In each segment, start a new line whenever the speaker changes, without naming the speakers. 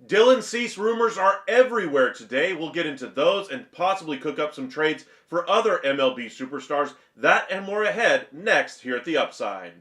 Dylan Cease rumors are everywhere today. We'll get into those and possibly cook up some trades for other MLB superstars. That and more ahead next here at The Upside.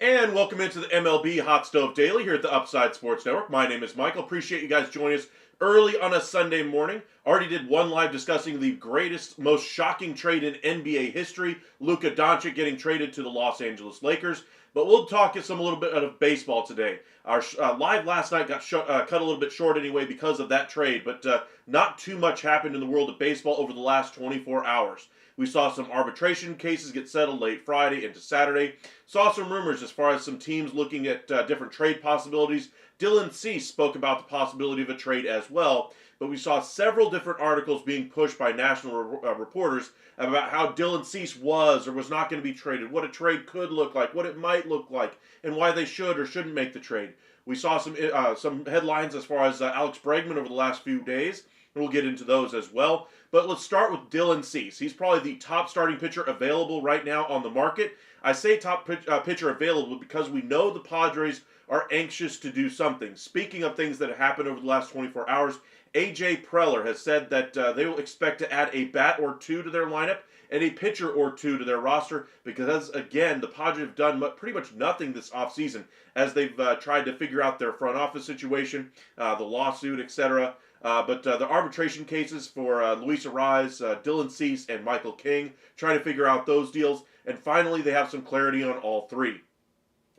And welcome into the MLB Hot Stove Daily here at the Upside Sports Network. My name is Michael. Appreciate you guys joining us early on a Sunday morning. Already did one live discussing the greatest, most shocking trade in NBA history, Luka Doncic getting traded to the Los Angeles Lakers. But we'll talk a little bit of baseball today. Our live last night got cut a little bit short anyway because of that trade, but not too much happened in the world of baseball over the last 24 hours. We saw some arbitration cases get settled late Friday into Saturday. Saw some rumors as far as some teams looking at different trade possibilities. Dylan Cease spoke about the possibility of a trade as well. But we saw several different articles being pushed by national reporters about how Dylan Cease was or was not going to be traded, what a trade could look like, what it might look like, and why they should or shouldn't make the trade. We saw some headlines as far as Alex Bregman over the last few days. And we'll get into those as well. But let's start with Dylan Cease. He's probably the top starting pitcher available right now on the market. I say top pitcher available because we know the Padres are anxious to do something. Speaking of things that have happened over the last 24 hours, A.J. Preller has said that they will expect to add a bat or two to their lineup and a pitcher or two to their roster because, again, the Padres have done pretty much nothing this offseason as they've tried to figure out their front office situation, the lawsuit, etc., but the arbitration cases for Luis Arraez, Dylan Cease, and Michael King, trying to figure out those deals. And finally, they have some clarity on all three.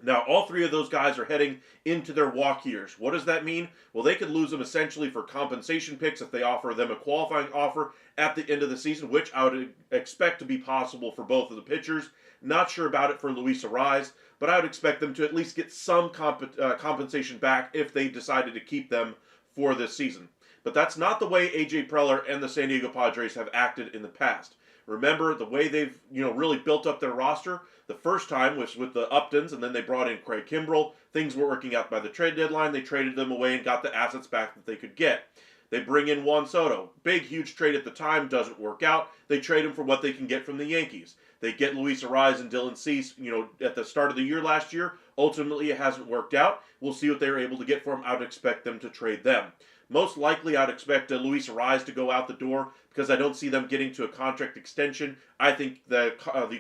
Now, all three of those guys are heading into their walk years. What does that mean? Well, they could lose them essentially for compensation picks if they offer them a qualifying offer at the end of the season, which I would expect to be possible for both of the pitchers. Not sure about it for Luis Arraez, but I would expect them to at least get some compensation back if they decided to keep them for this season. But that's not the way A.J. Preller and the San Diego Padres have acted in the past. Remember, the way they've really built up their roster, the first time was with the Uptons, and then they brought in Craig Kimbrell. Things were working out by the trade deadline. They traded them away and got the assets back that they could get. They bring in Juan Soto. Big, huge trade at the time, doesn't work out. They trade him for what they can get from the Yankees. They get Luis Arraez and Dylan Cease, at the start of the year last year. Ultimately, it hasn't worked out. We'll see what they were able to get for him. I would expect them to trade them. Most likely, I'd expect Luis Arraez to go out the door because I don't see them getting to a contract extension. I think the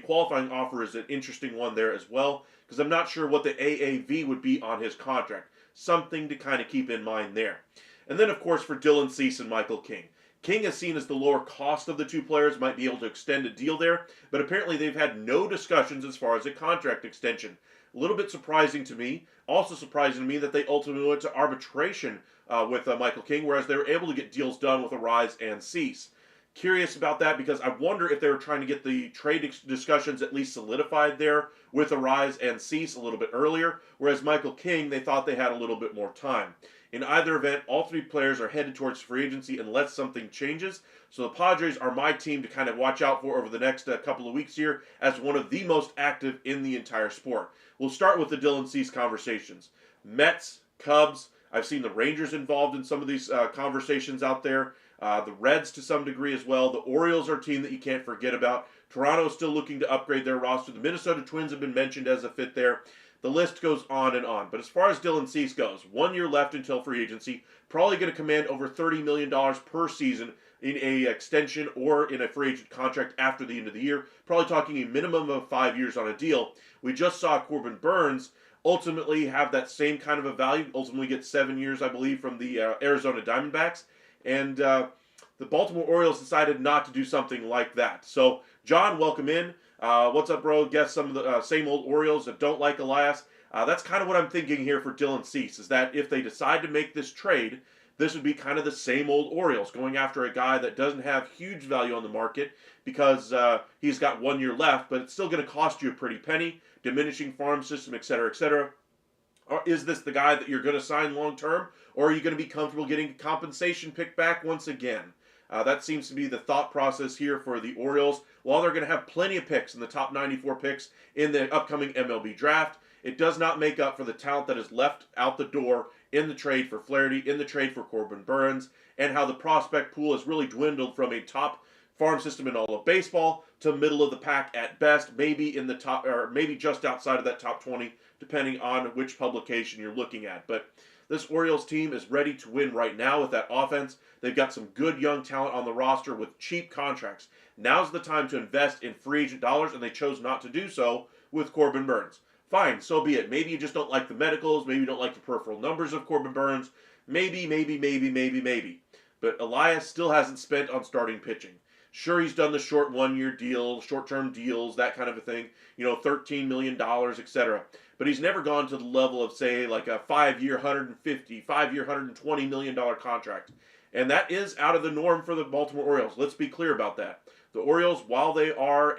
qualifying offer is an interesting one there as well because I'm not sure what the AAV would be on his contract. Something to kind of keep in mind there. And then, of course, for Dylan Cease and Michael King. King is seen as the lower cost of the two players, might be able to extend a deal there, but apparently they've had no discussions as far as a contract extension. A little bit surprising to me. Also surprising to me that they ultimately went to arbitration with Michael King, whereas they were able to get deals done with Arraez and Cease. Curious about that because I wonder if they were trying to get the trade discussions at least solidified there with Arraez and Cease a little bit earlier, whereas Michael King, they thought they had a little bit more time. In either event, all three players are headed towards free agency unless something changes. So the Padres are my team to kind of watch out for over the next couple of weeks here as one of the most active in the entire sport. We'll start with the Dylan Cease conversations. Mets, Cubs, I've seen the Rangers involved in some of these conversations out there. The Reds to some degree as well. The Orioles are a team that you can't forget about. Toronto is still looking to upgrade their roster. The Minnesota Twins have been mentioned as a fit there. The list goes on and on. But as far as Dylan Cease goes, 1 year left until free agency. Probably going to command over $30 million per season in a extension or in a free agent contract after the end of the year. Probably talking a minimum of 5 years on a deal. We just saw Corbin Burns ultimately have that same kind of a value. Ultimately get 7 years, I believe, from the Arizona Diamondbacks. And the Baltimore Orioles decided not to do something like that. So, John, welcome in. What's up, bro? Guess some of the same old Orioles that don't like Elias. That's kind of what I'm thinking here for Dylan Cease, is that if they decide to make this trade, this would be kind of the same old Orioles, going after a guy that doesn't have huge value on the market because he's got 1 year left, but it's still going to cost you a pretty penny, diminishing farm system, etc., etc. Or is this the guy that you're going to sign long term, or are you going to be comfortable getting a compensation pick back once again? That seems to be the thought process here for the Orioles. While they're going to have plenty of picks in the top 94 picks in the upcoming MLB draft, it does not make up for the talent that is left out the door in the trade for Flaherty, in the trade for Corbin Burns, and how the prospect pool has really dwindled from a top farm system in all of baseball to middle of the pack at best, maybe in the top, or maybe just outside of that top 20, depending on which publication you're looking at. But this Orioles team is ready to win right now with that offense. They've got some good young talent on the roster with cheap contracts. Now's the time to invest in free agent dollars, and they chose not to do so with Corbin Burns. Fine, so be it. Maybe you just don't like the medicals. Maybe you don't like the peripheral numbers of Corbin Burns. Maybe. But Elias still hasn't spent on starting pitching. Sure, he's done the short 1 year deal, short-term deals, that kind of a thing. $13 million, etc. But he's never gone to the level of, say, like a 5 year, $120 million contract. And that is out of the norm for the Baltimore Orioles. Let's be clear about that. The Orioles, while they are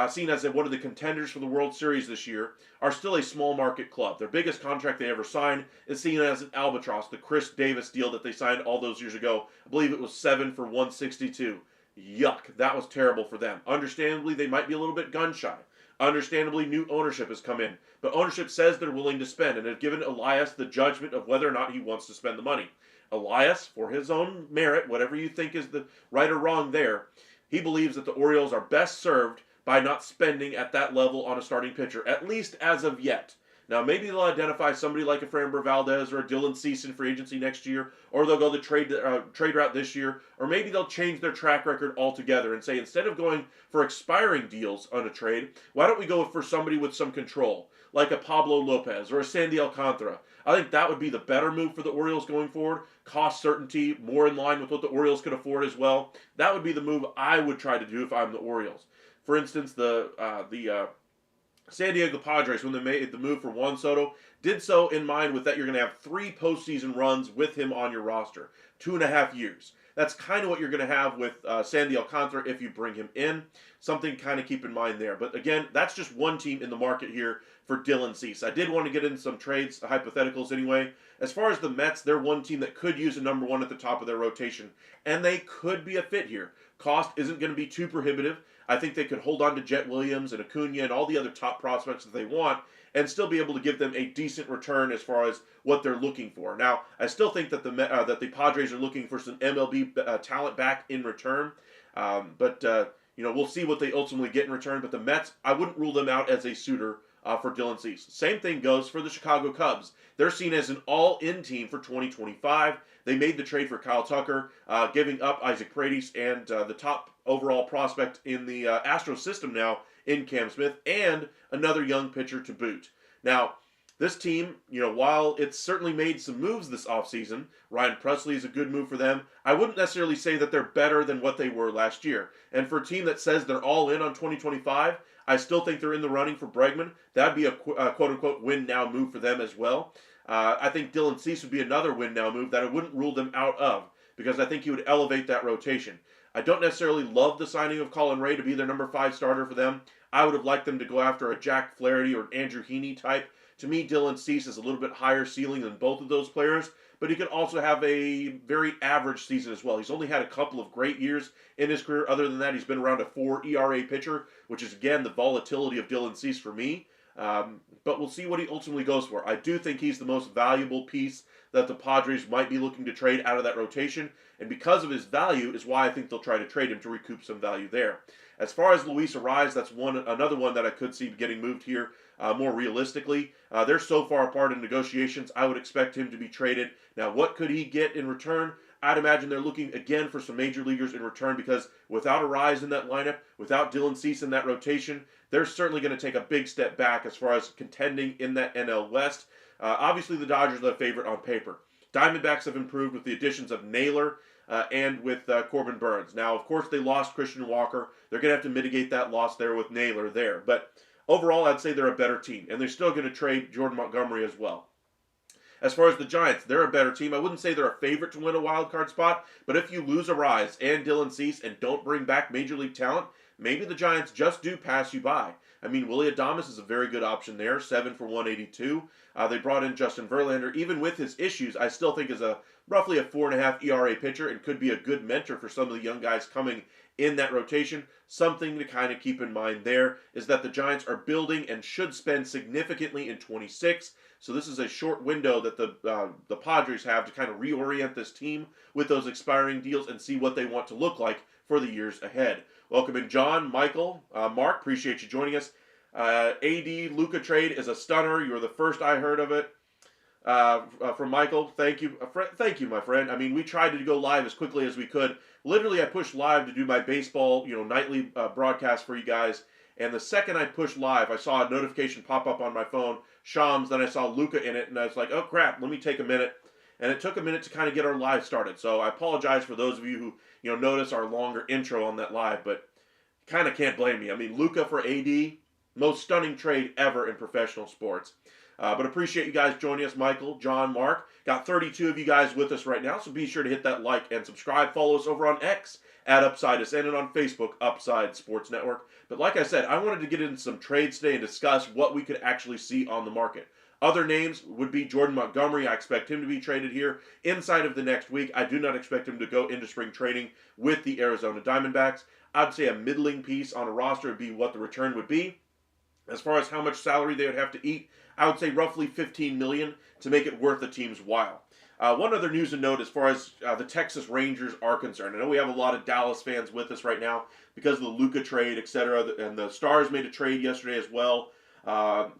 seen as one of the contenders for the World Series this year, are still a small market club. Their biggest contract they ever signed is seen as an albatross, the Chris Davis deal that they signed all those years ago. I believe it was 7 for $162. Yuck, that was terrible for them. Understandably, they might be a little bit gun shy. Understandably, new ownership has come in. But ownership says they're willing to spend, and have given Elias the judgment of whether or not he wants to spend the money. Elias, for his own merit, whatever you think is the right or wrong there, he believes that the Orioles are best served by not spending at that level on a starting pitcher, at least as of yet. Now, maybe they'll identify somebody like a Framber Valdez or a Dylan Cease in free agency next year, or they'll go the trade route this year, or maybe they'll change their track record altogether and say, instead of going for expiring deals on a trade, why don't we go for somebody with some control, like a Pablo Lopez or a Sandy Alcantara? I think that would be the better move for the Orioles going forward. Cost certainty, more in line with what the Orioles could afford as well. That would be the move I would try to do if I'm the Orioles. For instance, the San Diego Padres, when they made the move for Juan Soto, did so in mind with that you're going to have 3 postseason runs with him on your roster. 2.5 years. That's kind of what you're going to have with Sandy Alcantara if you bring him in. Something kind of keep in mind there. But again, that's just one team in the market here for Dylan Cease. I did want to get into some trades, hypotheticals anyway. As far as the Mets, they're one team that could use a number 1 at the top of their rotation. And they could be a fit here. Cost isn't going to be too prohibitive. I think they could hold on to Jet Williams and Acuna and all the other top prospects that they want and still be able to give them a decent return as far as what they're looking for. Now, I still think that the Padres are looking for some MLB talent back in return, but we'll see what they ultimately get in return. But the Mets, I wouldn't rule them out as a suitor for Dylan Cease. Same thing goes for the Chicago Cubs. They're seen as an all-in team for 2025. They made the trade for Kyle Tucker, giving up Isaac Paredes and the top overall prospect in the Astros system now in Cam Smith, and another young pitcher to boot. Now, this team, while it's certainly made some moves this offseason, Ryan Presley is a good move for them, I wouldn't necessarily say that they're better than what they were last year. And for a team that says they're all in on 2025, I still think they're in the running for Bregman. That'd be a quote-unquote win-now move for them as well. I think Dylan Cease would be another win-now move that I wouldn't rule them out of, because I think he would elevate that rotation. I don't necessarily love the signing of Colin Ray to be their number 5 starter for them. I would have liked them to go after a Jack Flaherty or Andrew Heaney type. To me, Dylan Cease is a little bit higher ceiling than both of those players, but he could also have a very average season as well. He's only had a couple of great years in his career. Other than that, he's been around a 4 ERA pitcher, which is, again, the volatility of Dylan Cease for me. But we'll see what he ultimately goes for. I do think he's the most valuable piece that the Padres might be looking to trade out of that rotation, and because of his value is why I think they'll try to trade him to recoup some value there. As far as Luis Ariz, that's another one that I could see getting moved here more realistically. They're so far apart in negotiations, I would expect him to be traded. Now, what could he get in return? I'd imagine they're looking again for some major leaguers in return because without Ariz in that lineup, without Dylan Cease in that rotation, they're certainly going to take a big step back as far as contending in that NL West. Obviously, the Dodgers are the favorite on paper. Diamondbacks have improved with the additions of Naylor and with Corbin Burns. Now, of course, they lost Christian Walker. They're going to have to mitigate that loss there with Naylor there. But overall, I'd say they're a better team, and they're still going to trade Jordan Montgomery as well. As far as the Giants, they're a better team. I wouldn't say they're a favorite to win a wild card spot, but if you lose Ariz and Dylan Cease and don't bring back major league talent, maybe the Giants just do pass you by. I mean, Willy Adames is a very good option there, 7 for 182. They brought in Justin Verlander. Even with his issues, I still think is roughly a 4.5 ERA pitcher and could be a good mentor for some of the young guys coming in that rotation. Something to kind of keep in mind there is that the Giants are building and should spend significantly in 26. So this is a short window that the Padres have to kind of reorient this team with those expiring deals and see what they want to look like for the years ahead. Welcome in, John, Michael, Mark. Appreciate you joining us. AD Luka trade is a stunner. You were the first I heard of it. From Michael, thank you, thank you, my friend. I mean, we tried to go live as quickly as we could. Literally, I pushed live to do my baseball, nightly broadcast for you guys. And the second I pushed live, I saw a notification pop up on my phone, Shams. Then I saw Luka in it, and I was like, oh crap, let me take a minute. And it took a minute to kind of get our live started. So I apologize for those of you who notice our longer intro on that live, but kind of can't blame me. I mean, Luka for AD, most stunning trade ever in professional sports. But appreciate you guys joining us, Michael, John, Mark. Got 32 of you guys with us right now, so be sure to hit that like and subscribe. Follow us over on X at UpsideSN and on Facebook, Upside Sports Network. But like I said, I wanted to get into some trades today and discuss what we could actually see on the market. Other names would be Jordan Montgomery. I expect him to be traded here inside of the next week. I do not expect him to go into spring training with the Arizona Diamondbacks. I'd say a middling piece on a roster would be what the return would be. As far as how much salary they would have to eat, I would say roughly $15 million to make it worth the team's while. One other news and note as far as the Texas Rangers are concerned. I know we have a lot of Dallas fans with us right now because of the Luka trade, etc. And the Stars made a trade yesterday as well.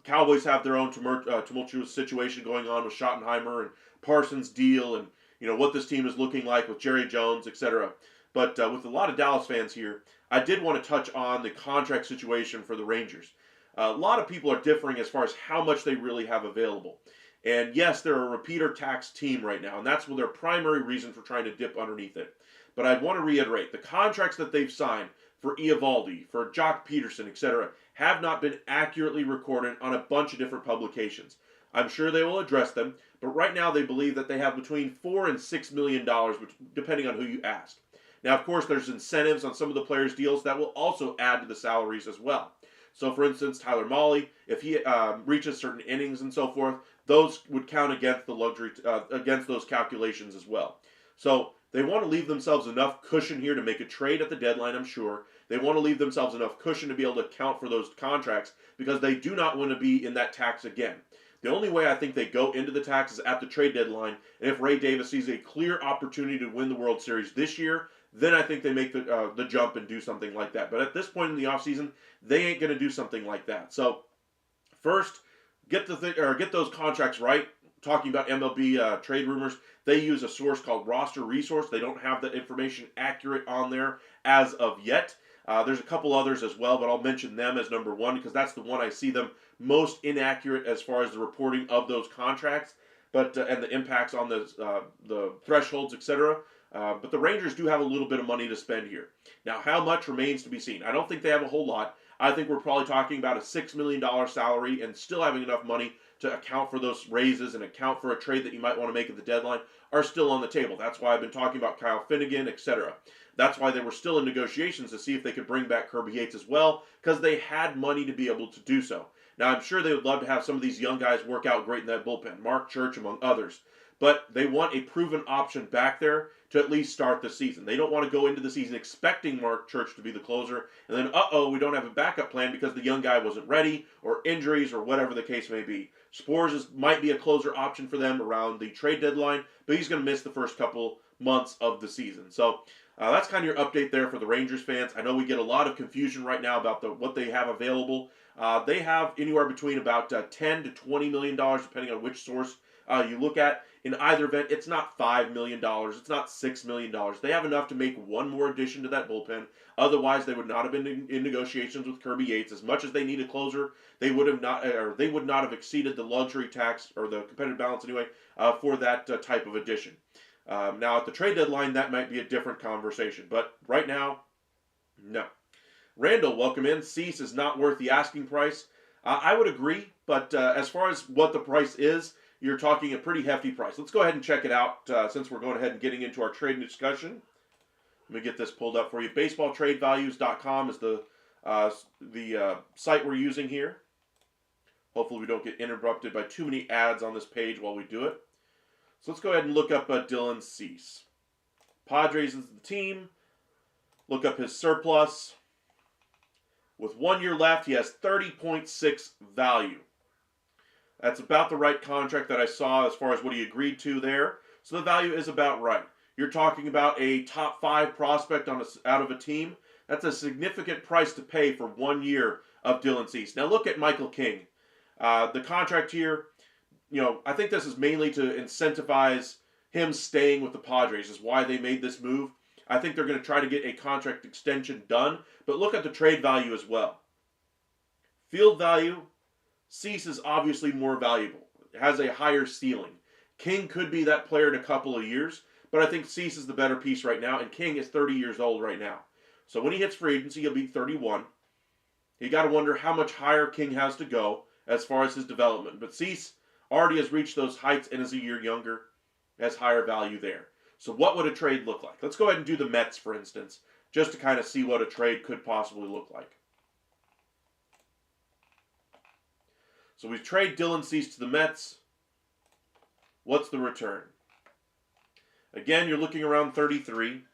Cowboys have their own tumultuous situation going on with Schottenheimer and Parsons' deal and what this team is looking like with Jerry Jones, etc. But with a lot of Dallas fans here, I did want to touch on the contract situation for the Rangers. A lot of people are differing as far as how much they really have available. And yes, they're a repeater tax team right now, and that's their primary reason for trying to dip underneath it. But I want to reiterate, the contracts that they've signed for Eovaldi, for Jock Peterson, etc., have not been accurately recorded on a bunch of different publications. I'm sure they will address them, but right now they believe that they have between $4 and $6 million, depending on who you ask. Now, of course, there's incentives on some of the players' deals that will also add to the salaries as well. So, for instance, Tyler Mahle, if he reaches certain innings and so forth, those would count against against those calculations as well. So they want to leave themselves enough cushion here to make a trade at the deadline, I'm sure. They want to leave themselves enough cushion to be able to account for those contracts because they do not want to be in that tax again. The only way I think they go into the tax is at the trade deadline, and if Ray Davis sees a clear opportunity to win the World Series this year, then I think they make the jump and do something like that. But at this point in the offseason, they ain't going to do something like that. So first, get those contracts right. Talking about MLB trade rumors, they use a source called Roster Resource. They don't have the information accurate on there as of yet. There's a couple others as well, but I'll mention them as number one because that's the one I see them most inaccurate as far as the reporting of those contracts, but and the impacts on the thresholds, etc. But the Rangers do have a little bit of money to spend here. Now, how much remains to be seen. I don't think they have a whole lot. I think we're probably talking about a $6 million salary and still having enough money to account for those raises and account for a trade that you might want to make at the deadline are still on the table. That's why I've been talking about Kyle Finnegan, etc. That's why they were still in negotiations to see if they could bring back Kirby Yates as well, because they had money to be able to do so. Now, I'm sure they would love to have some of these young guys work out great in that bullpen, Mark Church among others. but they want a proven option back there to at least start the season. They don't want to go into the season expecting Mark Church to be the closer, and then, we don't have a backup plan because the young guy wasn't ready, or injuries, or whatever the case may be. Might be a closer option for them around the trade deadline, but he's going to miss the first couple months of the season. So that's kind of your update there for the Rangers fans. I know we get a lot of confusion right now about what they have available. They have anywhere between about $10 to $20 million, depending on which source you look at. In either event, it's not $5 million. It's not $6 million. They have enough to make one more addition to that bullpen. Otherwise, they would not have been in negotiations with Kirby Yates. As much as they need a closer, they would not have exceeded the luxury tax, or the competitive balance anyway, for that type of addition. Now, at the trade deadline, that might be a different conversation. But right now, no. Randall, welcome in. Cease is not worth the asking price. I would agree, but as far as what the price is, you're talking a pretty hefty price. Let's go ahead and check it out since we're going ahead and getting into our trade discussion. Let me get this pulled up for you. BaseballTradeValues.com is the site we're using here. Hopefully we don't get interrupted by too many ads on this page while we do it. So let's go ahead and look up Dylan Cease. Padres is the team. Look up his surplus. With 1 year left, he has 30.6 value. That's about the right contract that I saw as far as what he agreed to there. So the value is about right. You're talking about a top 5 prospect out of a team. That's a significant price to pay for 1 year of Dylan Cease. Now look at Michael King. The contract here, I think this is mainly to incentivize him staying with the Padres, is why they made this move. I think they're going to try to get a contract extension done, but look at the trade value as well. Field value, Cease is obviously more valuable. It has a higher ceiling. King could be that player in a couple of years, but I think Cease is the better piece right now, and King is 30 years old right now. So when he hits free agency, he'll be 31. You got to wonder how much higher King has to go as far as his development. But Cease already has reached those heights and is a year younger, has higher value there. So what would a trade look like? Let's go ahead and do the Mets, for instance, just to kind of see what a trade could possibly look like. So we trade Dylan Cease to the Mets. What's the return? Again, you're looking around 33.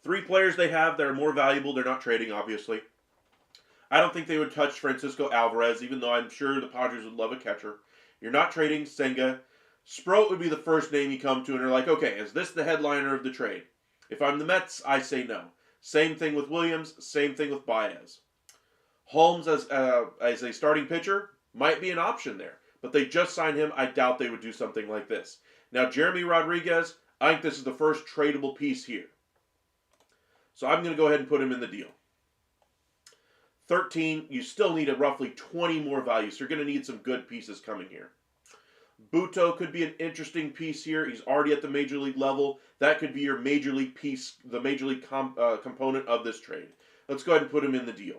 3 players they have that are more valuable. They're not trading, obviously. I don't think they would touch Francisco Alvarez, even though I'm sure the Padres would love a catcher. You're not trading Senga. Sproat would be the first name you come to, and you're like, okay, is this the headliner of the trade? If I'm the Mets, I say no. Same thing with Williams. Same thing with Baez. Holmes as a starting pitcher might be an option there, but they just signed him. I doubt they would do something like this. Now, Jeremy Rodriguez, I think this is the first tradable piece here. So I'm going to go ahead and put him in the deal. 13, you still need a roughly 20 more value, so you're going to need some good pieces coming here. Buto could be an interesting piece here. He's already at the major league level. That could be your major league piece, the major league component of this trade. Let's go ahead and put him in the deal.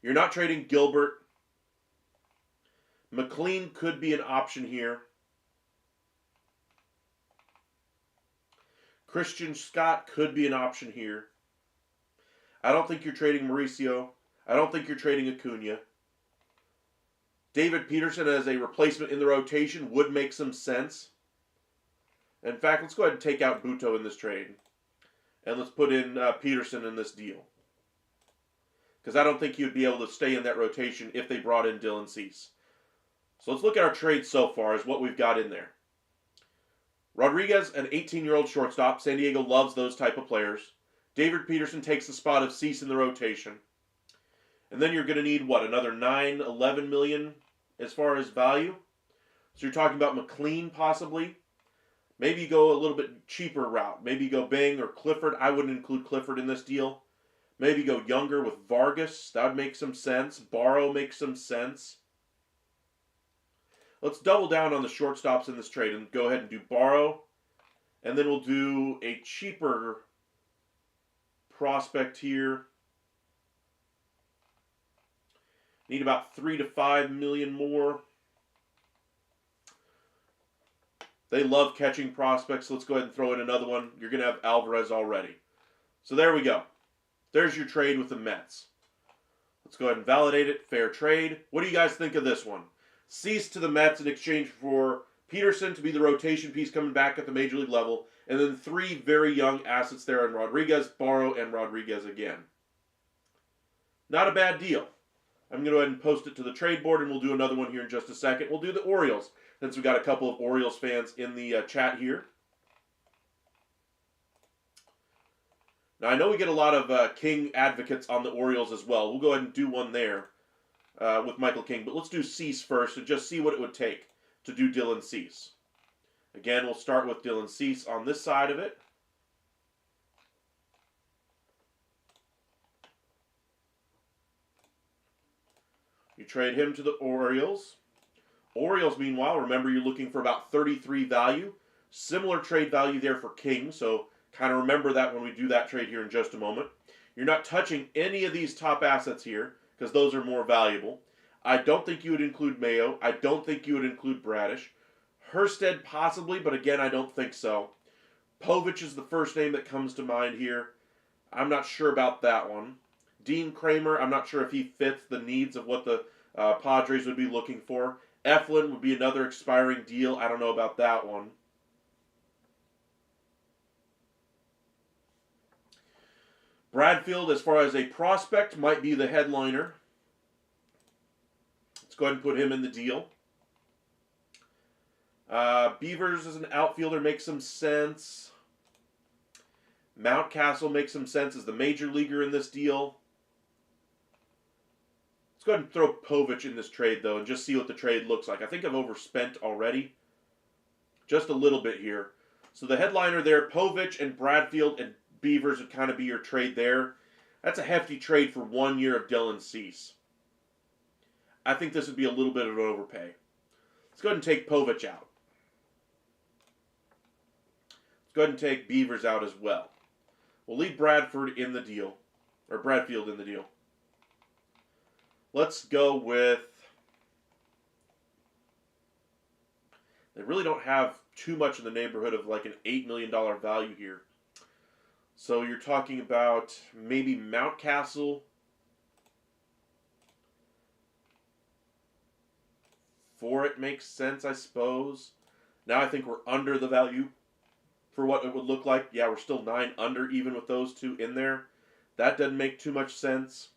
You're not trading Gilbert. McLean could be an option here. Christian Scott could be an option here. I don't think you're trading Mauricio. I don't think you're trading Acuna. David Peterson as a replacement in the rotation would make some sense. In fact, let's go ahead and take out Buto in this trade. And let's put in Peterson in this deal. Because I don't think you'd be able to stay in that rotation if they brought in Dylan Cease. So let's look at our trades so far as what we've got in there. Rodriguez, an 18-year-old shortstop. San Diego loves those type of players. David Peterson takes the spot of Cease in the rotation. And then you're going to need, what, another 9, 11 million as far as value? So you're talking about McLean possibly. Maybe you go a little bit cheaper route. Maybe you go Bing or Clifford. I wouldn't include Clifford in this deal. Maybe go younger with Vargas. That would make some sense. Barrow makes some sense. Let's double down on the shortstops in this trade and go ahead and do Barrow. And then we'll do a cheaper prospect here. Need about 3 to 5 million more. They love catching prospects. So let's go ahead and throw in another one. You're going to have Alvarez already. So there we go. There's your trade with the Mets. Let's go ahead and validate it. Fair trade. What do you guys think of this one? Cease to the Mets in exchange for Peterson to be the rotation piece coming back at the major league level. And then 3 very young assets there in Rodriguez, Barrow, and Rodriguez again. Not a bad deal. I'm going to go ahead and post it to the trade board, and we'll do another one here in just a second. We'll do the Orioles, since we've got a couple of Orioles fans in the chat here. Now, I know we get a lot of King advocates on the Orioles as well. We'll go ahead and do one there with Michael King. But let's do Cease first and just see what it would take to do Dylan Cease. Again, we'll start with Dylan Cease on this side of it. You trade him to the Orioles. Orioles, meanwhile, remember you're looking for about 33 value. Similar trade value there for King, so kind of remember that when we do that trade here in just a moment. You're not touching any of these top assets here because those are more valuable. I don't think you would include Mayo. I don't think you would include Bradish. Hurstead possibly, but again, I don't think so. Povich is the first name that comes to mind here. I'm not sure about that one. Dean Kramer, I'm not sure if he fits the needs of what the Padres would be looking for. Eflin would be another expiring deal. I don't know about that one. Bradfield, as far as a prospect, might be the headliner. Let's go ahead and put him in the deal. Beavers as an outfielder makes some sense. Mountcastle makes some sense as the major leaguer in this deal. Let's go ahead and throw Povich in this trade, though, and just see what the trade looks like. I think I've overspent already. Just a little bit here. So the headliner there, Povich and Bradfield and Beavers would kind of be your trade there. That's a hefty trade for 1 year of Dylan Cease. I think this would be a little bit of an overpay. Let's go ahead and take Povich out. Let's go ahead and take Beavers out as well. We'll leave Bradfield in the deal. Let's go with... They really don't have too much in the neighborhood of like an $8 million value here. So you're talking about maybe Mountcastle for it makes sense, I suppose. Now I think we're under the value for what it would look like. Yeah, we're still 9 under even with those two in there. That doesn't make too much sense.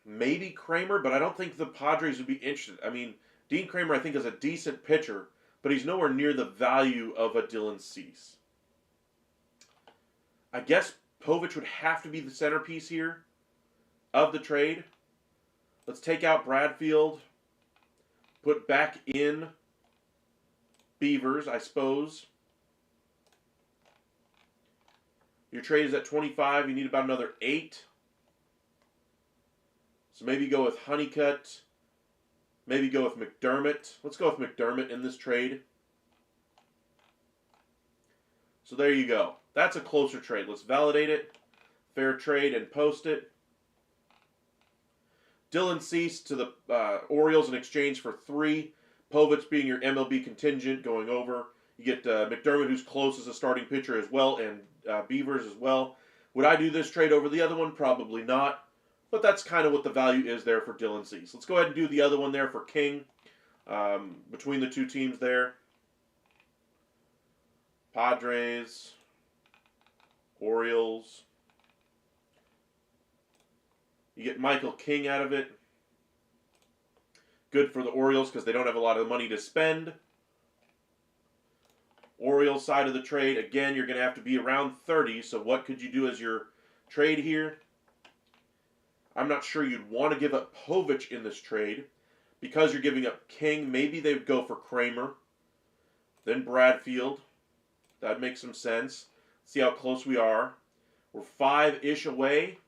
Maybe Kramer, but I don't think the Padres would be interested. I mean, Dean Kramer, I think, is a decent pitcher, but he's nowhere near the value of a Dylan Cease. I guess Povich would have to be the centerpiece here of the trade. Let's take out Bradfield. Put back in Beavers, I suppose. Your trade is at 25. You need about another 8. So maybe go with Honeycutt. Maybe go with McDermott. Let's go with McDermott in this trade. So there you go. That's a closer trade. Let's validate it. Fair trade and post it. Dylan Cease to the Orioles in exchange for 3. Povich being your MLB contingent going over. You get McDermott, who's close as a starting pitcher as well, and Beavers as well. Would I do this trade over the other one? Probably not. But that's kind of what the value is there for Dylan Cease. Let's go ahead and do the other one there for King. Between the two teams there. Padres. Orioles. You get Michael King out of it. Good for the Orioles because they don't have a lot of money to spend. Orioles side of the trade, again, you're going to have to be around 30. So what could you do as your trade here? I'm not sure you'd want to give up Povich in this trade. Because you're giving up King, maybe they would go for Kramer. Then Bradfield. That makes some sense. See how close we are. We're 5-ish away.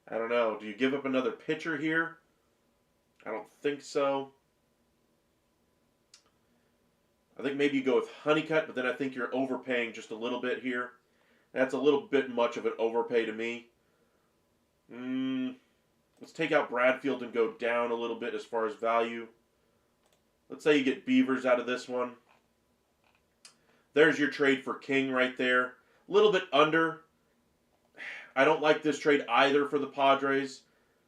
I don't know. Do you give up another pitcher here? I don't think so. I think maybe you go with Honeycutt, but then I think you're overpaying just a little bit here. That's a little bit much of an overpay to me. Let's take out Bradfield and go down a little bit as far as value. Let's say you get Beavers out of this one. There's your trade for King right there. A little bit under. I don't like this trade either for the Padres.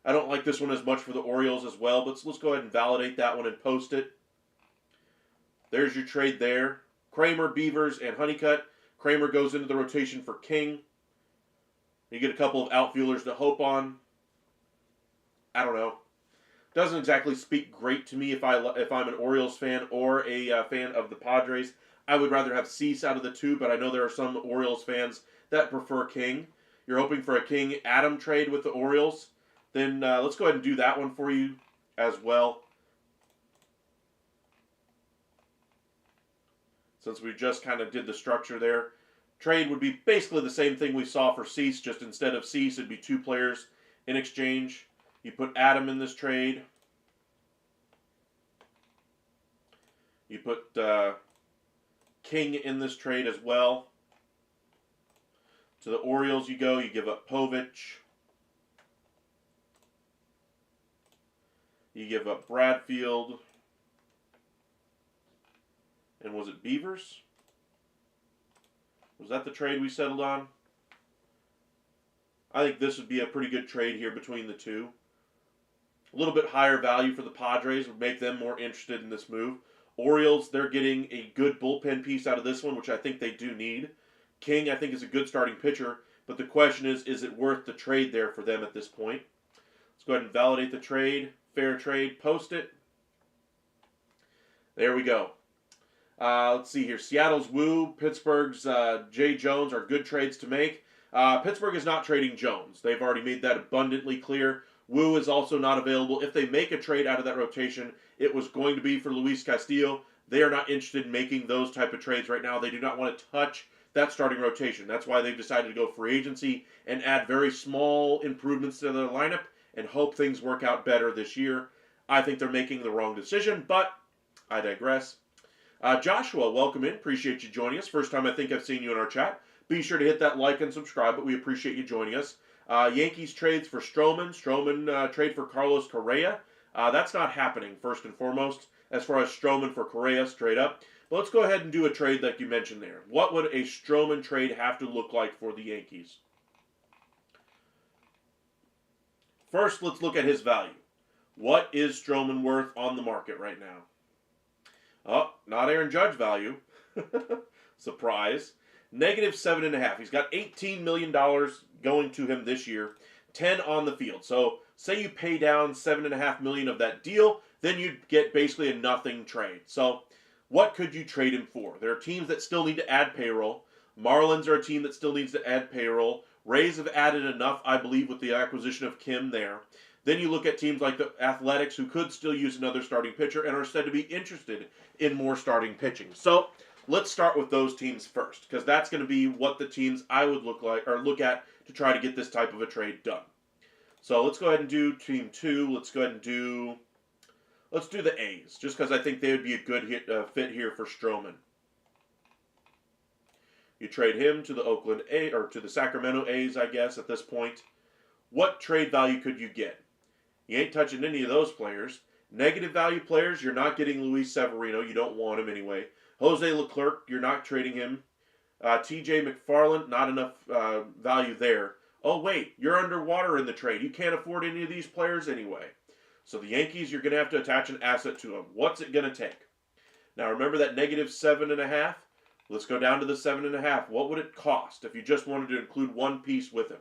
I don't like this one as much for the Orioles as well, but let's go ahead and validate that one and post it. There's your trade there. Kramer, Beavers, and Honeycutt. Kramer goes into the rotation for King. You get a couple of outfielders to hope on. I don't know. Doesn't exactly speak great to me if I'm an Orioles fan or a fan of the Padres. I would rather have Cease out of the two, but I know there are some Orioles fans that prefer King. You're hoping for a King-Adam trade with the Orioles. Then let's go ahead and do that one for you as well. Since we just kind of did the structure there. Trade would be basically the same thing we saw for Cease, just instead of Cease, it'd be two players in exchange. You put Adam in this trade. You put King in this trade as well. To the Orioles you go. You give up Povich. You give up Bradfield. And was it Beavers? Was that the trade we settled on? I think this would be a pretty good trade here between the two. A little bit higher value for the Padres would make them more interested in this move. Orioles, they're getting a good bullpen piece out of this one, which I think they do need. King, I think, is a good starting pitcher, but the question is it worth the trade there for them at this point? Let's go ahead and validate the trade. Fair trade. Post it. There we go. Let's see here. Seattle's Wu, Pittsburgh's Jay Jones are good trades to make. Pittsburgh is not trading Jones. They've already made that abundantly clear. Wu is also not available. If they make a trade out of that rotation, it was going to be for Luis Castillo. They are not interested in making those type of trades right now. They do not want to touch that starting rotation. That's why they've decided to go free agency and add very small improvements to their lineup and hope things work out better this year. I think they're making the wrong decision, but I digress. Joshua, welcome in. Appreciate you joining us. First time I think I've seen you in our chat. Be sure to hit that like and subscribe, but we appreciate you joining us. Yankees trades for Stroman. Stroman trade for Carlos Correa. That's not happening, first and foremost, as far as Stroman for Correa straight up. But let's go ahead and do a trade like you mentioned there. What would a Stroman trade have to look like for the Yankees? First, let's look at his value. What is Stroman worth on the market right now? Oh, not Aaron Judge value. Surprise. -7.5. He's got $18 million going to him this year. 10 on the field. So say you pay down $7.5 million of that deal, then you'd get basically a nothing trade. So what could you trade him for? There are teams that still need to add payroll. Marlins are a team that still needs to add payroll. Rays have added enough, I believe, with the acquisition of Kim there. Then you look at teams like the Athletics, who could still use another starting pitcher and are said to be interested in more starting pitching. So let's start with those teams first, because that's going to be what the teams I would look at to try to get this type of a trade done. So let's go ahead and do team 2. Let's go ahead and do the A's, just because I think they would be a good fit here for Stroman. You trade him to the Sacramento A's, I guess, at this point. What trade value could you get? You ain't touching any of those players. Negative value players, you're not getting Luis Severino. You don't want him anyway. Jose Leclerc, you're not trading him. TJ McFarland, not enough value there. Oh, wait, you're underwater in the trade. You can't afford any of these players anyway. So the Yankees, you're going to have to attach an asset to them. What's it going to take? Now, remember that -7.5? Let's go down to the 7.5. What would it cost if you just wanted to include one piece with him?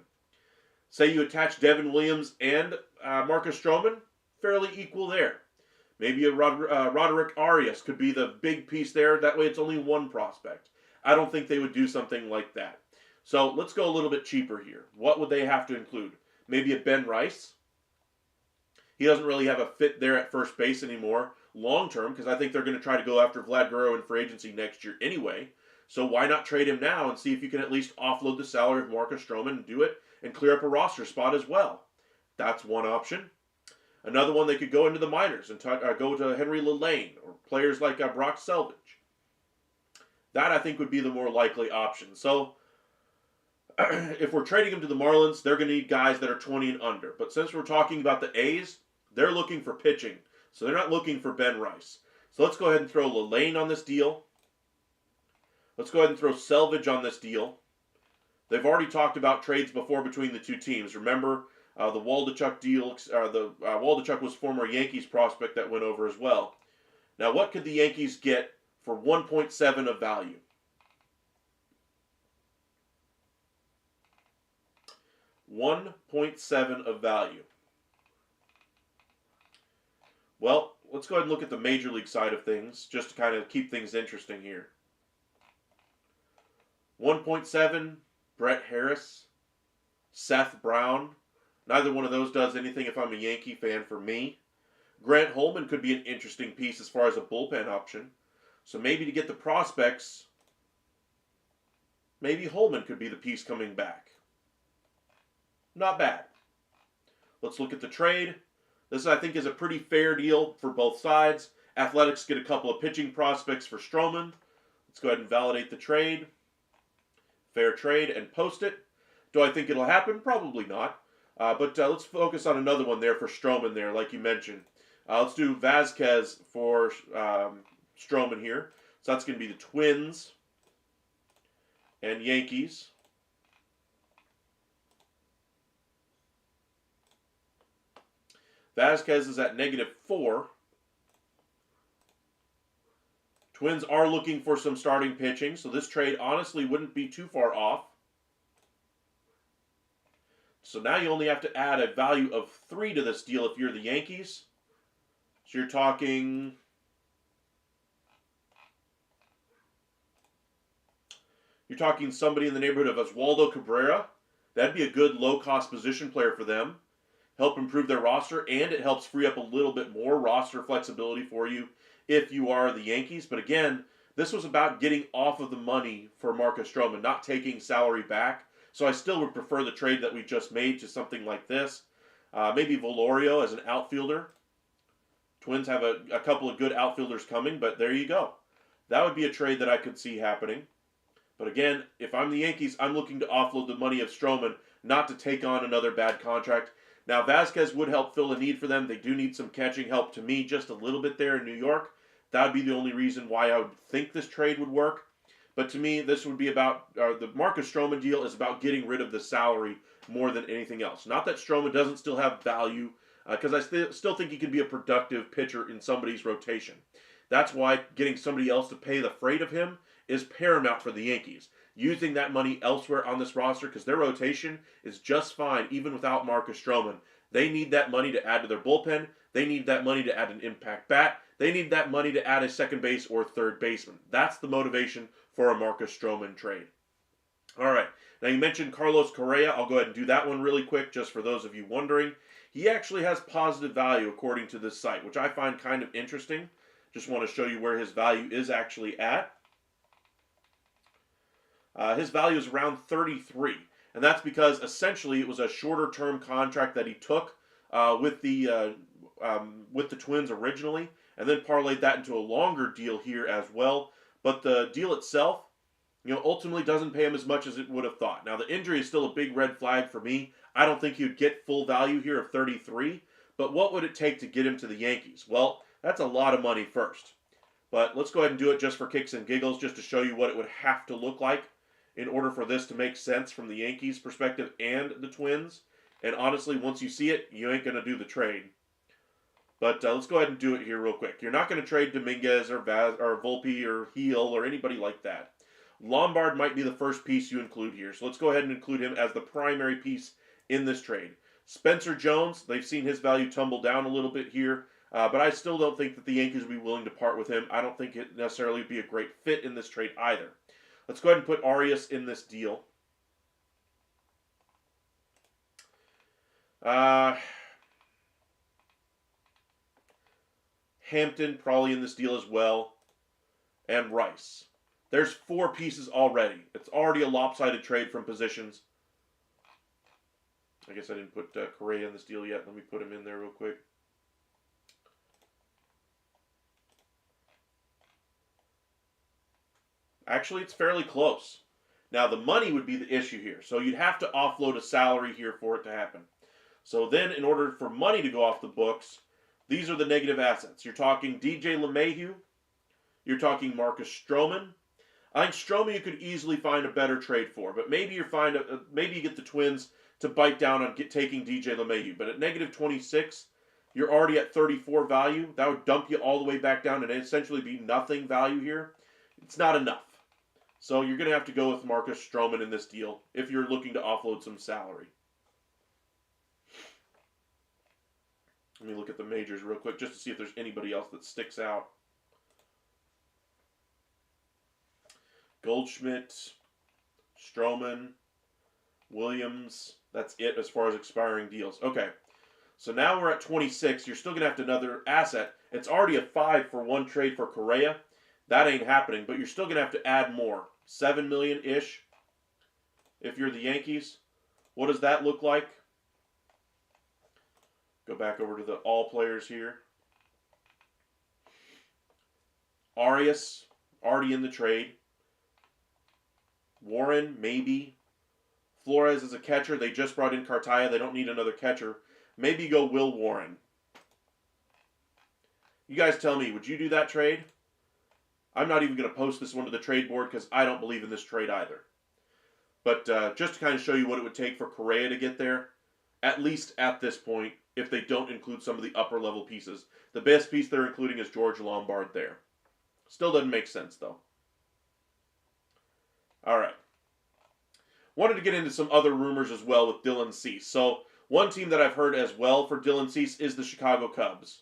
Say you attach Devin Williams and Marcus Stroman, fairly equal there. Maybe a Roderick Arias could be the big piece there. That way it's only one prospect. I don't think they would do something like that. So let's go a little bit cheaper here. What would they have to include? Maybe a Ben Rice. He doesn't really have a fit there at first base anymore long term, because I think they're going to try to go after Vlad Guerrero in free agency next year anyway. So why not trade him now and see if you can at least offload the salary of Marcus Stroman and do it and clear up a roster spot as well. That's one option. Another one, they could go into the minors and go to Henry LaLane or players like Brock Selvage. That, I think, would be the more likely option. So if we're trading them to the Marlins, they're going to need guys that are 20 and under. But since we're talking about the A's, they're looking for pitching. So they're not looking for Ben Rice. So let's go ahead and throw Lane on this deal. Let's go ahead and throw Selvage on this deal. They've already talked about trades before between the two teams. Remember, the Waldichuk deal, Waldichuk was former Yankees prospect that went over as well. Now, what could the Yankees get for 1.7 of value? $1.7 of value. Well, let's go ahead and look at the Major League side of things, just to kind of keep things interesting here. 1.7, Brett Harris, Seth Brown. Neither one of those does anything if I'm a Yankee fan for me. Grant Holman could be an interesting piece as far as a bullpen option. So maybe to get the prospects, maybe Holman could be the piece coming back. Not bad. Let's look at the trade. This, I think, is a pretty fair deal for both sides. Athletics get a couple of pitching prospects for Stroman. Let's go ahead and validate the trade. Fair trade and post it. Do I think it'll happen? Probably not. But let's focus on another one there for Stroman there, like you mentioned. Let's do Vasquez for Stroman here. So that's going to be the Twins and Yankees. Vasquez is at -4. Twins are looking for some starting pitching, so this trade honestly wouldn't be too far off. So now you only have to add a value of 3 to this deal if you're the Yankees. So you're talking somebody in the neighborhood of Oswaldo Cabrera. That'd be a good low-cost position player for them. Help improve their roster, and it helps free up a little bit more roster flexibility for you if you are the Yankees. But again, this was about getting off of the money for Marcus Stroman, not taking salary back. So I still would prefer the trade that we just made to something like this. Maybe Valorio as an outfielder. Twins have a couple of good outfielders coming, but there you go. That would be a trade that I could see happening. But again, if I'm the Yankees, I'm looking to offload the money of Stroman, not to take on another bad contract. Now, Vasquez would help fill a need for them. They do need some catching help to me, just a little bit there in New York. That would be the only reason why I would think this trade would work. But to me, this would be about, the Marcus Stroman deal is about getting rid of the salary more than anything else. Not that Stroman doesn't still have value, because I still think he can be a productive pitcher in somebody's rotation. That's why getting somebody else to pay the freight of him is paramount for the Yankees. Using that money elsewhere on this roster, because their rotation is just fine even without Marcus Stroman. They need that money to add to their bullpen. They need that money to add an impact bat. They need that money to add a second base or third baseman. That's the motivation for a Marcus Stroman trade. All right. Now, you mentioned Carlos Correa. I'll go ahead and do that one really quick, just for those of you wondering. He actually has positive value according to this site, which I find kind of interesting. Just want to show you where his value is actually at. His value is around 33, and that's because essentially it was a shorter-term contract that he took with the Twins originally, and then parlayed that into a longer deal here as well. But the deal itself, ultimately doesn't pay him as much as it would have thought. Now, the injury is still a big red flag for me. I don't think he'd get full value here of 33, but what would it take to get him to the Yankees? Well, that's a lot of money first. But let's go ahead and do it just for kicks and giggles, just to show you what it would have to look like in order for this to make sense from the Yankees' perspective and the Twins. And honestly, once you see it, you ain't going to do the trade. But let's go ahead and do it here real quick. You're not going to trade Dominguez or Volpe or Heel or anybody like that. Lombard might be the first piece you include here. So let's go ahead and include him as the primary piece in this trade. Spencer Jones, they've seen his value tumble down a little bit here. But I still don't think that the Yankees would be willing to part with him. I don't think it necessarily would be a great fit in this trade either. Let's go ahead and put Arias in this deal. Hampton probably in this deal as well. And Rice. There's 4 pieces already. It's already a lopsided trade from positions. I guess I didn't put Correa in this deal yet. Let me put him in there real quick. Actually, it's fairly close. Now, the money would be the issue here. So you'd have to offload a salary here for it to happen. So then, in order for money to go off the books, These are the negative assets. You're talking DJ LeMahieu. You're talking Marcus Stroman. I think Stroman you could easily find a better trade for, but maybe maybe you get the Twins to bite down on taking DJ LeMahieu. But at negative 26, you're already at 34 value. That would dump you all the way back down and essentially be nothing value here. It's not enough. So you're going to have to go with Marcus Stroman in this deal if you're looking to offload some salary. Let me look at the majors real quick just to see if there's anybody else that sticks out. Goldschmidt, Stroman, Williams. That's it as far as expiring deals. Okay, so now we're at 26. You're still going to have another asset. It's already a 5 for one trade for Correa. That ain't happening, but you're still going to have to add more. 7 million-ish if you're the Yankees. What does that look like? Go back over to the all players here. Arias, already in the trade. Warren, maybe. Flores is a catcher. They just brought in Cartaya. They don't need another catcher. Maybe go Will Warren. You guys tell me, would you do that trade? I'm not even going to post this one to the trade board because I don't believe in this trade either. But just to kind of show you what it would take for Correa to get there, at least at this point, if they don't include some of the upper level pieces. The best piece they're including is George Lombard there. Still doesn't make sense, though. All right. Wanted to get into some other rumors as well with Dylan Cease. So, one team that I've heard as well for Dylan Cease is the Chicago Cubs.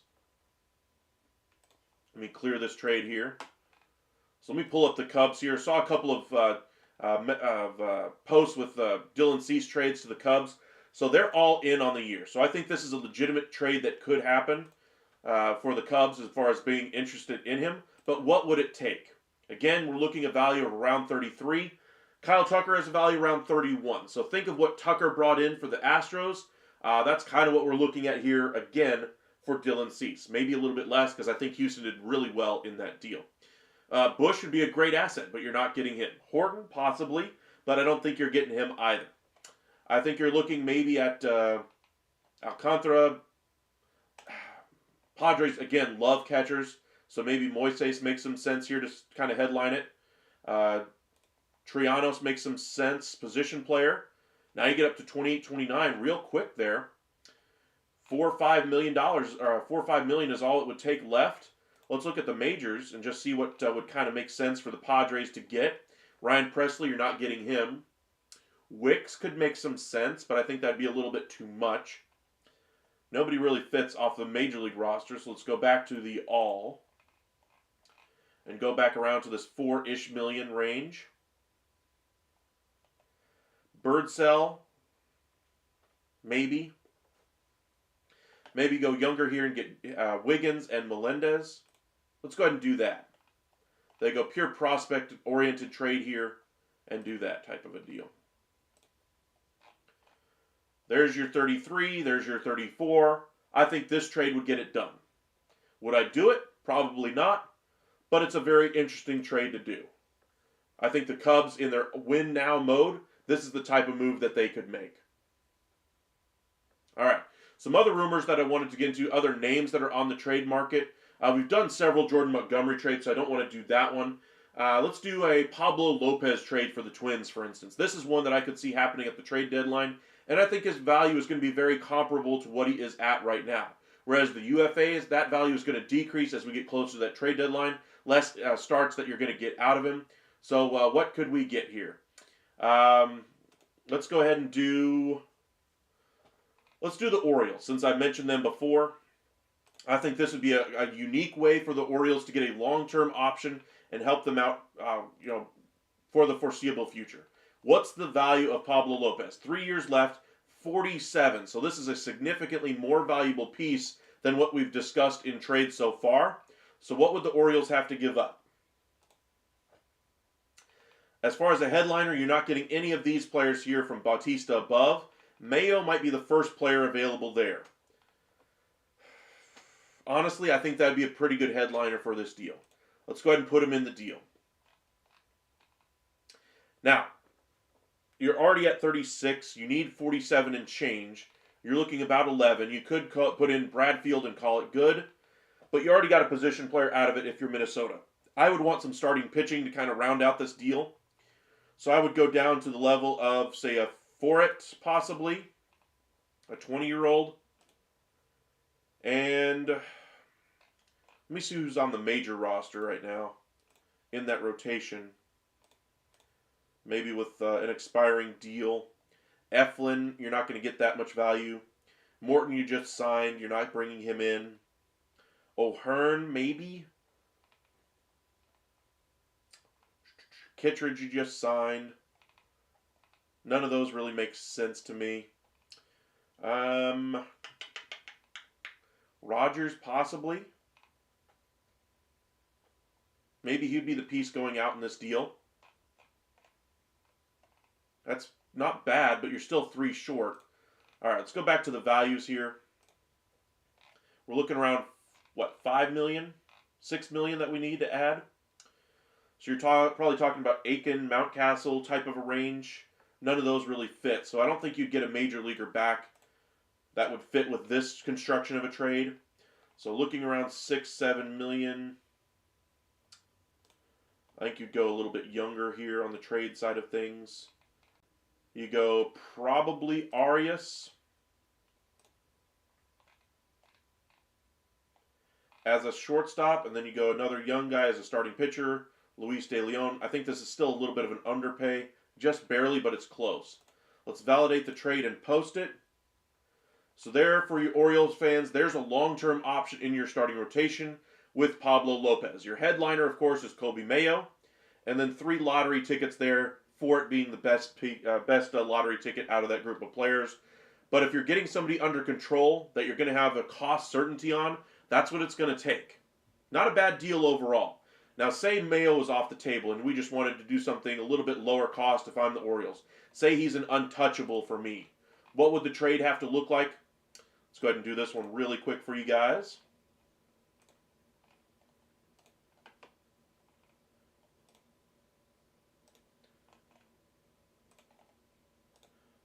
Let me clear this trade here. So, let me pull up the Cubs here. Saw a couple of posts with Dylan Cease trades to the Cubs. So, they're all in on the year. So, I think this is a legitimate trade that could happen for the Cubs as far as being interested in him. But what would it take? Again, we're looking at value of around 33. Kyle Tucker has a value around 31. So think of what Tucker brought in for the Astros. That's kind of what we're looking at here again for Dylan Cease. Maybe a little bit less because I think Houston did really well in that deal. Bush would be a great asset, but you're not getting him. Horton, possibly, but I don't think you're getting him either. I think you're looking maybe at Alcantara. Padres, again, love catchers. So maybe Moises makes some sense here to kind of headline it. Trianos makes some sense, position player. Now you get up to 28, 29 real quick there. $4 or $5 million, or $4 or $5 million is all it would take left. Let's look at the majors and just see what would kind of make sense for the Padres to get. Ryan Presley, you're not getting him. Wicks could make some sense, but I think that'd be a little bit too much. Nobody really fits off the major league roster, so let's go back to the all. And go back around to this 4-ish million range. Birdsell, maybe. Maybe go younger here and get Wiggins and Melendez. Let's go ahead and do that. They go pure prospect-oriented trade here and do that type of a deal. There's your 33. There's your 34. I think this trade would get it done. Would I do it? Probably not. But it's a very interesting trade to do. I think the Cubs, in their win-now mode, this is the type of move that they could make. All right. Some other rumors that I wanted to get into, other names that are on the trade market. We've done several Jordan Montgomery trades, so I don't want to do that one. Let's do a Pablo Lopez trade for the Twins, for instance. This is one that I could see happening at the trade deadline, and I think his value is going to be very comparable to what he is at right now. Whereas the UFAs, that value is going to decrease as we get closer to that trade deadline. Less starts that you're going to get out of him. So what could we get here? Let's go ahead and do... Let's do the Orioles, since I mentioned them before. I think this would be a unique way for the Orioles to get a long-term option and help them out, for the foreseeable future. What's the value of Pablo Lopez? 3 years left, 47. So this is a significantly more valuable piece than what we've discussed in trades so far. So what would the Orioles have to give up? As far as a headliner, you're not getting any of these players here from Bautista above. Mayo might be the first player available there. Honestly, I think that'd be a pretty good headliner for this deal. Let's go ahead and put him in the deal. Now, you're already at 36. You need 47 and change. You're looking about 11. You could put in Bradfield and call it good, but you already got a position player out of it if you're Minnesota. I would want some starting pitching to kind of round out this deal. So I would go down to the level of, say, a Foret, possibly, a 20-year-old. And let me see who's on the major roster right now in that rotation. Maybe with an expiring deal. Eflin, you're not going to get that much value. Morton, you just signed. You're not bringing him in. O'Hearn, maybe. Kittredge, you just signed. None of those really make sense to me. Rogers, possibly. Maybe he'd be the piece going out in this deal. That's not bad, but you're still 3 short. All right, let's go back to the values here. We're looking around, what, 5 million? 6 million that we need to add? So you're probably talking about Aiken, Mountcastle type of a range. None of those really fit. So I don't think you'd get a major leaguer back that would fit with this construction of a trade. So looking around 6, 7 million. I think you'd go a little bit younger here on the trade side of things. You go probably Arias as a shortstop, and then you go another young guy as a starting pitcher, Luis De Leon. I think this is still a little bit of an underpay, just barely, but it's close. Let's validate the trade and post it. So there, for you Orioles fans, there's a long-term option in your starting rotation with Pablo Lopez. Your headliner, of course, is Kobe Mayo, and then 3 lottery tickets there, for it being the best lottery ticket out of that group of players. But if you're getting somebody under control that you're going to have a cost certainty on, that's what it's going to take. Not a bad deal overall. Now, say Mayo is off the table and we just wanted to do something a little bit lower cost if I'm the Orioles. Say he's an untouchable for me. What would the trade have to look like? Let's go ahead and do this one really quick for you guys.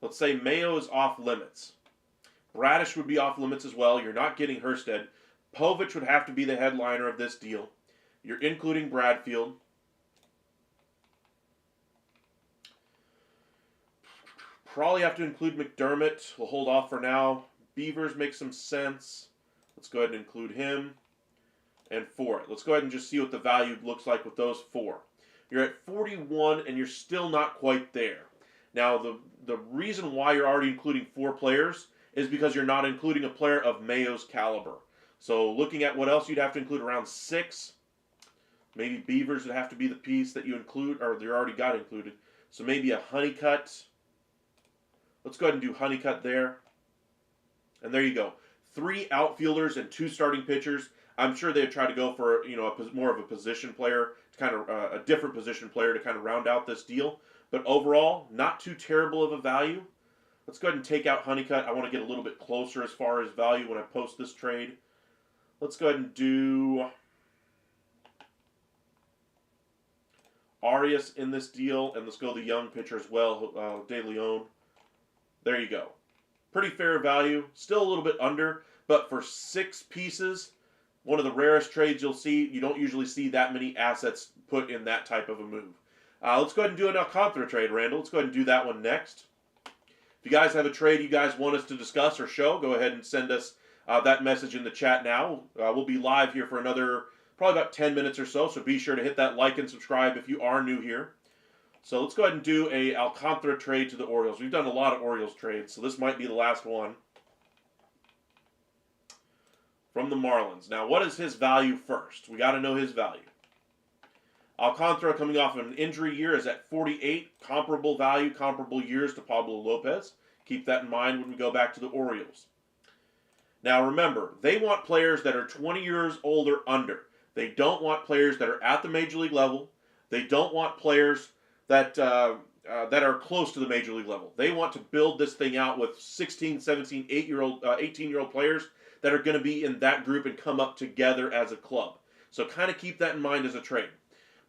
Let's say Mayo is off limits. Bradish would be off limits as well. You're not getting Hurstead. Povich would have to be the headliner of this deal. You're including Bradfield. Probably have to include McDermott. We'll hold off for now. Beavers makes some sense. Let's go ahead and include him. And Foret. Let's go ahead and just see what the value looks like with those 4. You're at 41 and you're still not quite there. Now, the reason why you're already including 4 players is because you're not including a player of Mayo's caliber. So looking at what else you'd have to include, around 6. Maybe Beavers would have to be the piece that you include, or they already got included. So maybe a Honeycutt. Let's go ahead and do Honeycutt there. And there you go. 3 outfielders and 2 starting pitchers. I'm sure they'd try to go for, more of a position player, to kind of a different position player to kind of round out this deal. But overall, not too terrible of a value. Let's go ahead and take out Honeycutt. I want to get a little bit closer as far as value when I post this trade. Let's go ahead and do Arias in this deal. And let's go the young pitcher as well, De Leon. There you go. Pretty fair value. Still a little bit under. But for 6 pieces, one of the rarest trades you'll see. You don't usually see that many assets put in that type of a move. Let's go ahead and do an Alcantara trade, Randall. Let's go ahead and do that one next. If you guys have a trade you guys want us to discuss or show, go ahead and send us that message in the chat now. We'll be live here for another probably about 10 minutes or so, so be sure to hit that like and subscribe if you are new here. So let's go ahead and do a Alcantara trade to the Orioles. We've done a lot of Orioles trades, so this might be the last one. From the Marlins. Now, what is his value first? We got to know his value. Alcantara, coming off of an injury year, is at 48. Comparable value, comparable years to Pablo Lopez. Keep that in mind when we go back to the Orioles. Now remember, they want players that are 20 years old or under. They don't want players that are at the major league level. They don't want players that are close to the major league level. They want to build this thing out with 16, 17, 18-year-old players that are going to be in that group and come up together as a club. So kind of keep that in mind as a trade.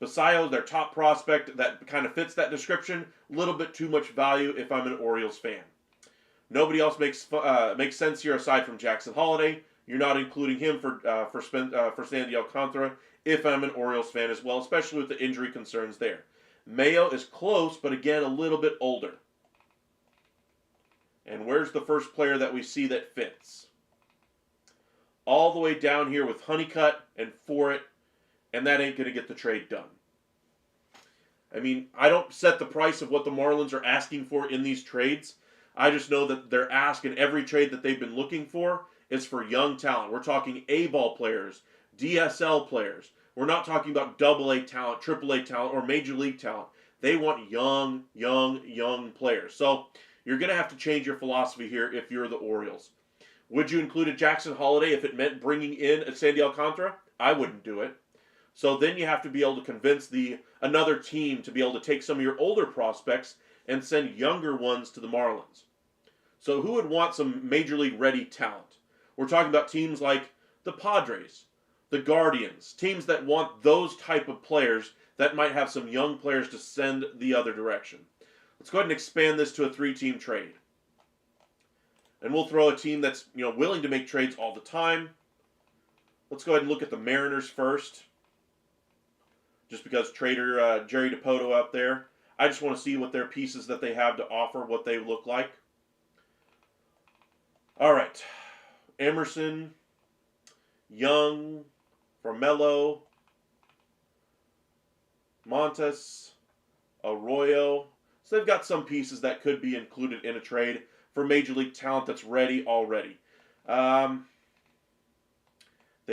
Basayo, their top prospect, that kind of fits that description. A little bit too much value if I'm an Orioles fan. Nobody else makes sense here aside from Jackson Holiday. You're not including him for Sandy Alcantara if I'm an Orioles fan as well, especially with the injury concerns there. Mayo is close, but again, a little bit older. And where's the first player that we see that fits? All the way down here with Honeycutt and Fourett, and that ain't going to get the trade done. I mean, I don't set the price of what the Marlins are asking for in these trades. I just know that their ask in every trade that they've been looking for is for young talent. We're talking A-ball players, DSL players. We're not talking about AA talent, AAA talent, or Major League talent. They want young players. So you're going to have to change your philosophy here if you're the Orioles. Would you include a Jackson Holiday if it meant bringing in a Sandy Alcantara? I wouldn't do it. So then you have to be able to convince another team to be able to take some of your older prospects and send younger ones to the Marlins. So who would want some Major League ready talent? We're talking about teams like the Padres, the Guardians, teams that want those type of players that might have some young players to send the other direction. Let's go ahead and expand this to a 3-team trade. And we'll throw a team that's willing to make trades all the time. Let's go ahead and look at the Mariners first. Just because trader Jerry DiPoto out there. I just want to see what their pieces that they have to offer, what they look like. All right. Emerson, Young, Formello, Montes, Arroyo. So they've got some pieces that could be included in a trade for Major League talent that's ready already. They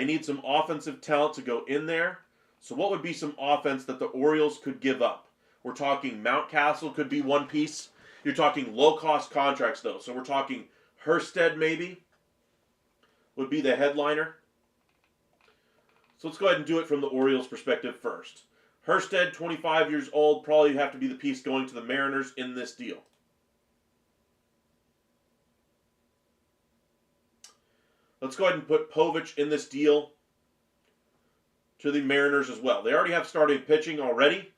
need some offensive talent to go in there. So what would be some offense that the Orioles could give up? We're talking Mountcastle could be one piece. You're talking low-cost contracts, though. So we're talking Hurstead, maybe, would be the headliner. So let's go ahead and do it from the Orioles' perspective first. Hurstead, 25 years old, probably have to be the piece going to the Mariners in this deal. Let's go ahead and put Povich in this deal to the Mariners as well. They already have starting pitching already,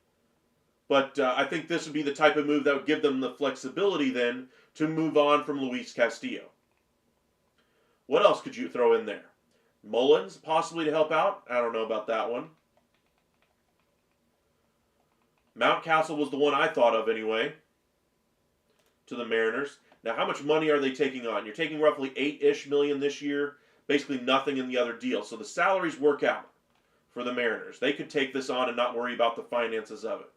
but I think this would be the type of move that would give them the flexibility then to move on from Luis Castillo. What else could you throw in there? Mullins, possibly to help out? I don't know about that one. Mountcastle was the one I thought of anyway, to the Mariners. Now, how much money are they taking on? You're taking roughly $8-ish million this year, basically nothing in the other deal. So the salaries work out for the Mariners. They could take this on and not worry about the finances of it.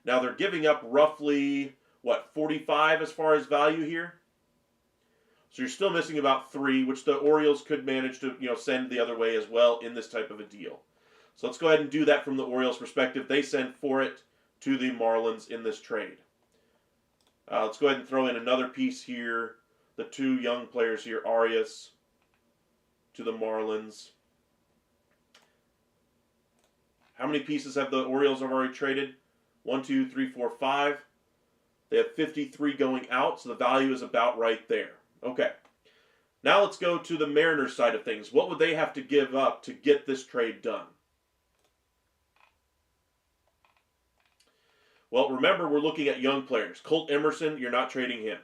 Now, they're giving up roughly, 45 as far as value here? So you're still missing about 3, which the Orioles could manage to, send the other way as well in this type of a deal. So let's go ahead and do that from the Orioles' perspective. They send Fourett to the Marlins in this trade. Let's go ahead and throw in another piece here. The 2 young players here, Arias to the Marlins. How many pieces have the Orioles already traded? 1, 2, 3, 4, 5. They have 53 going out, so the value is about right there. Okay. Now let's go to the Mariners side of things. What would they have to give up to get this trade done? Well, remember, we're looking at young players. Colt Emerson, you're not trading him.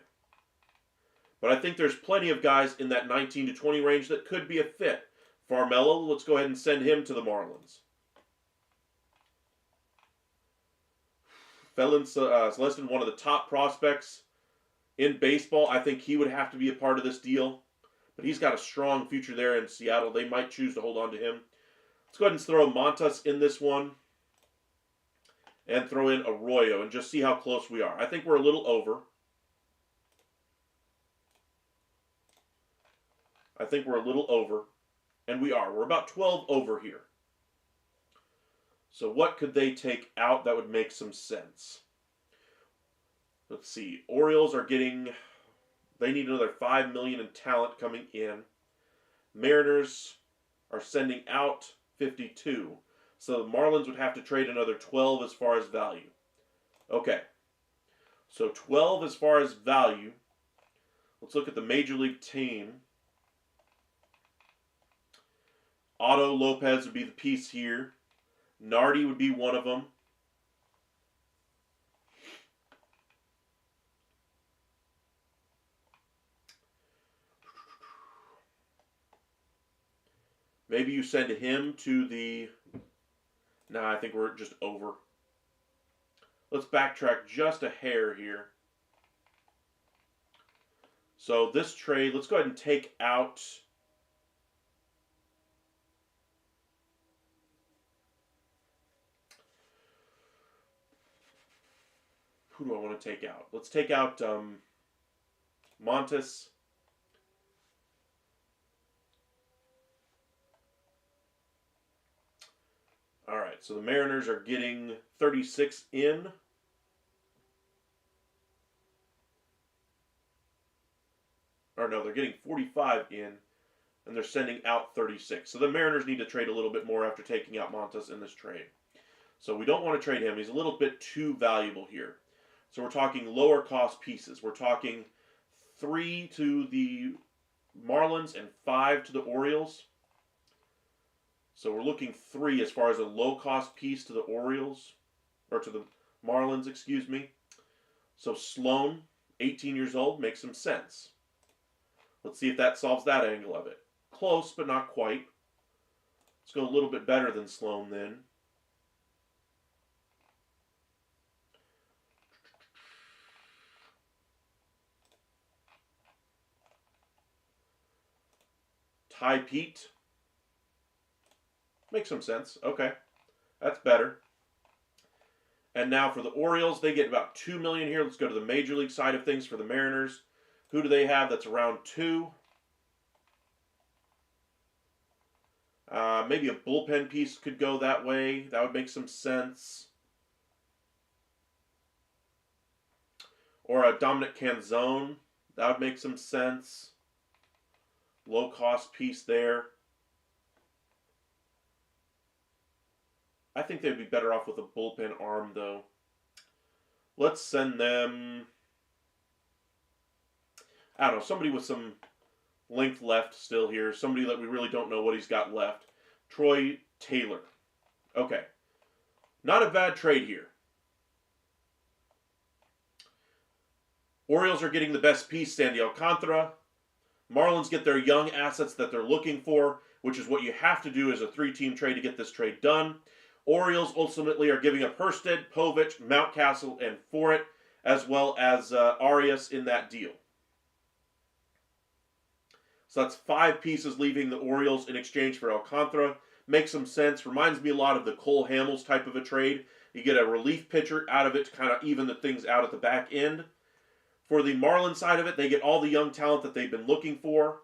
But I think there's plenty of guys in that 19 to 20 range that could be a fit. Formello, let's go ahead and send him to the Marlins. Felon Celestin, one of the top prospects in baseball. I think he would have to be a part of this deal. But he's got a strong future there in Seattle. They might choose to hold on to him. Let's go ahead and throw Montes in this one. And throw in Arroyo and just see how close we are. I think we're a little over. And we are. We're about 12 over here. So what could they take out that would make some sense? Let's see. Orioles are getting... They need another $5 million in talent coming in. Mariners are sending out 52. So the Marlins would have to trade another 12 as far as value. Okay. So 12 as far as value. Let's look at the Major League team. Otto Lopez would be the piece here. Nardi would be one of them. Maybe you send him to the... Nah, I think we're just over. Let's backtrack just a hair here. So this trade, let's go ahead and take out... Who do I want to take out? Let's take out Montes. All right, so the Mariners are getting 36 in. Or no, they're getting 45 in, and they're sending out 36. So the Mariners need to trade a little bit more after taking out Montes in this trade. So we don't want to trade him. He's a little bit too valuable here. So we're talking lower cost pieces. We're talking 3 to the Marlins and 5 to the Orioles. So we're looking 3 as far as a low-cost piece to the Orioles, or to the Marlins, excuse me. So Sloan, 18 years old, makes some sense. Let's see if that solves that angle of it. Close, but not quite. Let's go a little bit better than Sloan then. Ty Pete. Makes some sense. Okay. That's better. And now for the Orioles, they get about $2 million here. Let's go to the Major League side of things for the Mariners. Who do they have that's around 2? Maybe a bullpen piece could go that way. That would make some sense. Or a Dominic Canzone. That would make some sense. Low cost piece there. I think they'd be better off with a bullpen arm, though. Let's send them... I don't know, somebody with some length left still here. Somebody that we really don't know what he's got left. Troy Taylor. Okay. Not a bad trade here. Orioles are getting the best piece, Sandy Alcantara. Marlins get their young assets that they're looking for, which is what you have to do as a 3-team trade to get this trade done. Orioles ultimately are giving up Hurstead, Povich, Mountcastle, and Foret, as well as Arias in that deal. So that's 5 pieces leaving the Orioles in exchange for Alcantara. Makes some sense. Reminds me a lot of the Cole Hamels type of a trade. You get a relief pitcher out of it to kind of even the things out at the back end. For the Marlins side of it, they get all the young talent that they've been looking for.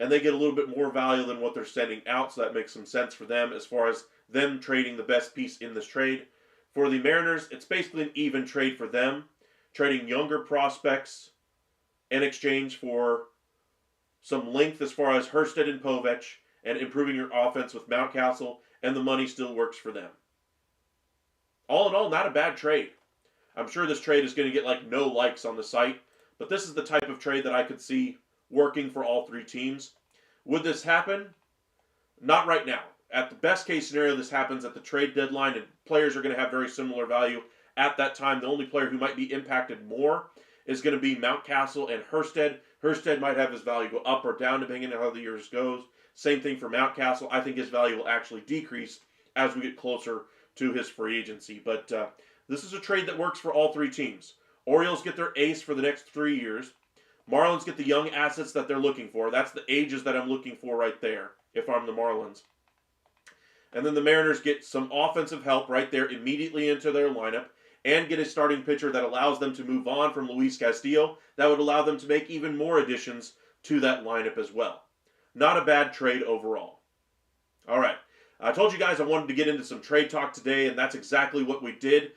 And they get a little bit more value than what they're sending out, so that makes some sense for them as far as them trading the best piece in this trade. For the Mariners, it's basically an even trade for them, trading younger prospects in exchange for some length as far as Hurstead and Povich, and improving your offense with Mountcastle, and the money still works for them. All in all, not a bad trade. I'm sure this trade is going to get like no likes on the site, but this is the type of trade that I could see working for all 3 teams. Would this happen? Not right now. At the best case scenario, this happens at the trade deadline, and players are going to have very similar value at that time. The only player who might be impacted more is going to be Mountcastle and Hurstead. Hurstead might have his value go up or down depending on how the years goes. Same thing for Mountcastle. I think his value will actually decrease as we get closer to his free agency. But this is a trade that works for all 3 teams. Orioles get their ace for the next 3 years. Marlins get the young assets that they're looking for. That's the ages that I'm looking for right there, if I'm the Marlins. And then the Mariners get some offensive help right there immediately into their lineup, and get a starting pitcher that allows them to move on from Luis Castillo. That would allow them to make even more additions to that lineup as well. Not a bad trade overall. All right. I told you guys I wanted to get into some trade talk today, and that's exactly what we did.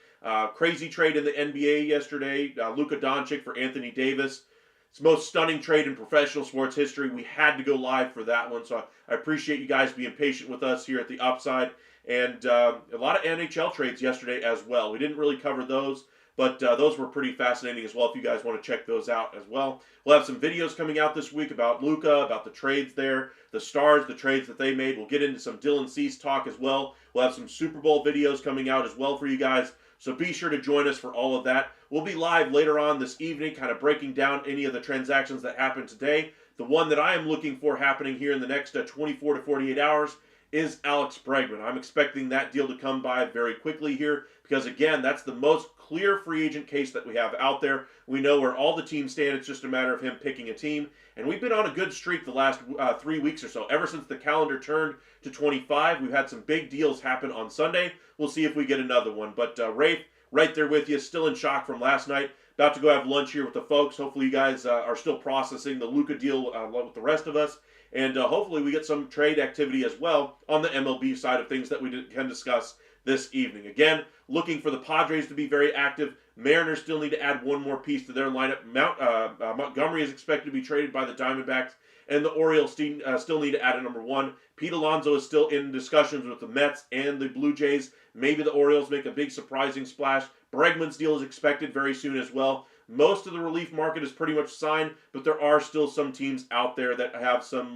Crazy trade in the NBA yesterday. Luka Doncic for Anthony Davis. It's the most stunning trade in professional sports history. We had to go live for that one, so I appreciate you guys being patient with us here at the Upside. And a lot of NHL trades yesterday as well. We didn't really cover those, but those were pretty fascinating as well if you guys want to check those out as well. We'll have some videos coming out this week about Luka, about the trades there, the Stars, the trades that they made. We'll get into some Dylan Cease talk as well. We'll have some Super Bowl videos coming out as well for you guys. So be sure to join us for all of that. We'll be live later on this evening, kind of breaking down any of the transactions that happened today. The one that I am looking for happening here in the next 24 to 48 hours is Alex Bregman. I'm expecting that deal to come by very quickly here because, again, that's the most clear free agent case that we have out there. We know where all the teams stand. It's just a matter of him picking a team. And we've been on a good streak the last 3 weeks or so. Ever since the calendar turned to 25, we've had some big deals happen on Sunday. We'll see if we get another one. But Rafe, right there with you, still in shock from last night. About to go have lunch here with the folks. Hopefully you guys are still processing the Luka deal with the rest of us. And hopefully we get some trade activity as well on the MLB side of things that we can discuss this evening. Again, looking for the Padres to be very active. Mariners still need to add one more piece to their lineup. Montgomery is expected to be traded by the Diamondbacks. And the Orioles still need to add a number one. Pete Alonso is still in discussions with the Mets and the Blue Jays. Maybe the Orioles make a big surprising splash. Bregman's deal is expected very soon as well. Most of the relief market is pretty much signed, but there are still some teams out there that have some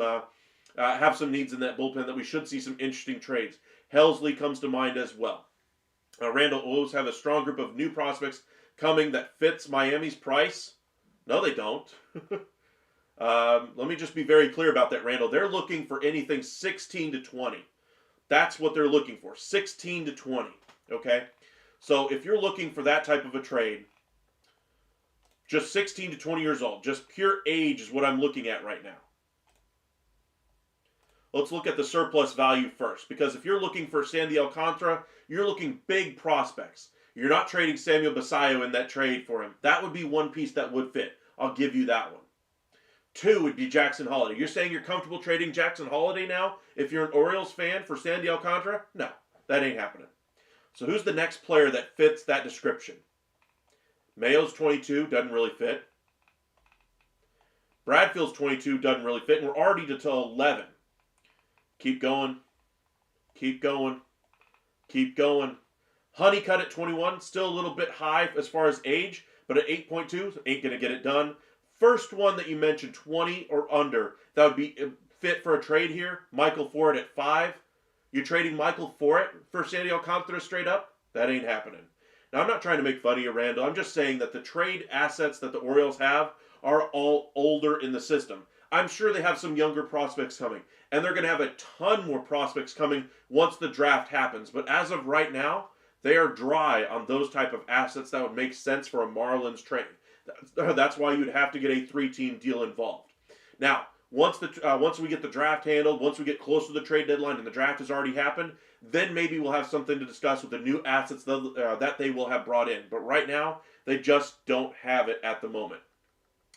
needs in that bullpen that we should see some interesting trades. Helsley comes to mind as well. Randall O's have a strong group of new prospects coming that fits Miami's price. No, they don't. Let me just be very clear about that, Randall. They're looking for anything 16 to 20. That's what they're looking for, 16 to 20. Okay? So if you're looking for that type of a trade, just 16 to 20 years old, just pure age is what I'm looking at right now. Let's look at the surplus value first, because if you're looking for Sandy Alcantara, you're looking big prospects. You're not trading Samuel Basallo in that trade for him. That would be one piece that would fit. I'll give you that one. Two would be Jackson Holiday. You're saying you're comfortable trading Jackson Holiday now if you're an Orioles fan for Sandy Alcantara? No, that ain't happening. So who's the next player that fits that description? Mayo's 22, doesn't really fit. Bradfield's 22, doesn't really fit. And we're already to 11. Keep going. Keep going. Keep going. Honeycutt at 21, still a little bit high as far as age, but at 8.2, ain't going to get it done. First one that you mentioned, 20 or under, that would be fit for a trade here. Michael Ford at 5. You're trading Michael Ford for Sandy Alcantara straight up? That ain't happening. Now, I'm not trying to make fun of you, Randall. I'm just saying that the trade assets that the Orioles have are all older in the system. I'm sure they have some younger prospects coming, and they're going to have a ton more prospects coming once the draft happens. But as of right now, they are dry on those type of assets that would make sense for a Marlins trade. That's why you'd have to get a 3-team deal involved. Now, once we get the draft handled, once we get close to the trade deadline and the draft has already happened, then maybe we'll have something to discuss with the new assets that they will have brought in. But right now, they just don't have it at the moment.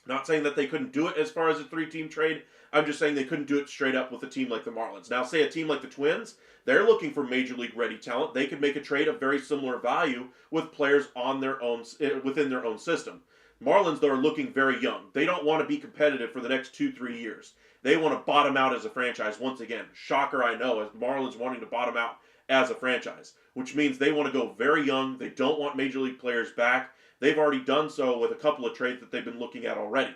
Not saying that they couldn't do it as far as a 3-team trade. I'm just saying they couldn't do it straight up with a team like the Marlins. Now, say a team like the Twins, they're looking for major league ready talent. They could make a trade of very similar value with players on their own within their own system. Marlins, though, are looking very young. They don't want to be competitive for the next 2-3 years. They want to bottom out as a franchise once again. Shocker, I know, as Marlins wanting to bottom out as a franchise, which means they want to go very young. They don't want major league players back. They've already done so with a couple of trades that they've been looking at already.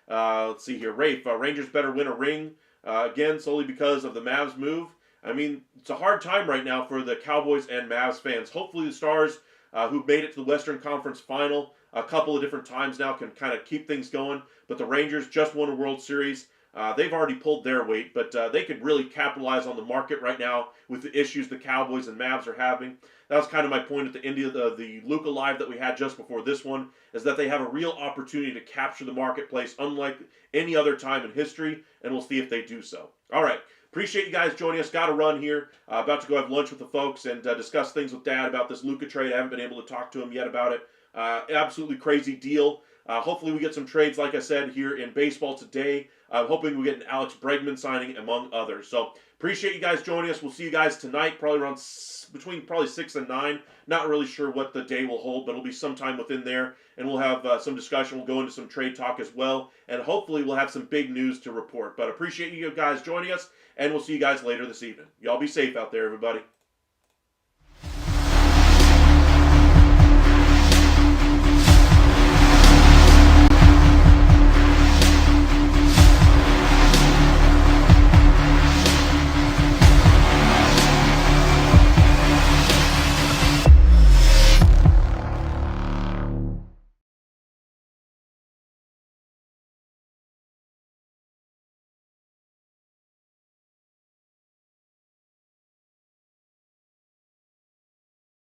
Let's see here. Rafe, Rangers better win a ring, again, solely because of the Mavs move. I mean, it's a hard time right now for the Cowboys and Mavs fans. Hopefully the Stars, who made it to the Western Conference Final a couple of different times now, can kind of keep things going. But the Rangers just won a World Series. They've already pulled their weight, but they could really capitalize on the market right now with the issues the Cowboys and Mavs are having. That was kind of my point at the end of the Luka Live that we had just before this one, is that they have a real opportunity to capture the marketplace unlike any other time in history, and we'll see if they do so. All right. Appreciate you guys joining us. Got to run here. About to go have lunch with the folks and discuss things with Dad about this Luka trade. I haven't been able to talk to him yet about it. Absolutely crazy deal. Hopefully we get some trades, like I said, here in baseball today. I'm hoping we get an Alex Bregman signing, among others. So appreciate you guys joining us. We'll see you guys tonight, probably around between 6 and 9. Not really sure what the day will hold, but it'll be sometime within there. And we'll have some discussion. We'll go into some trade talk as well. And hopefully we'll have some big news to report. But appreciate you guys joining us, and we'll see you guys later this evening. Y'all be safe out there, everybody.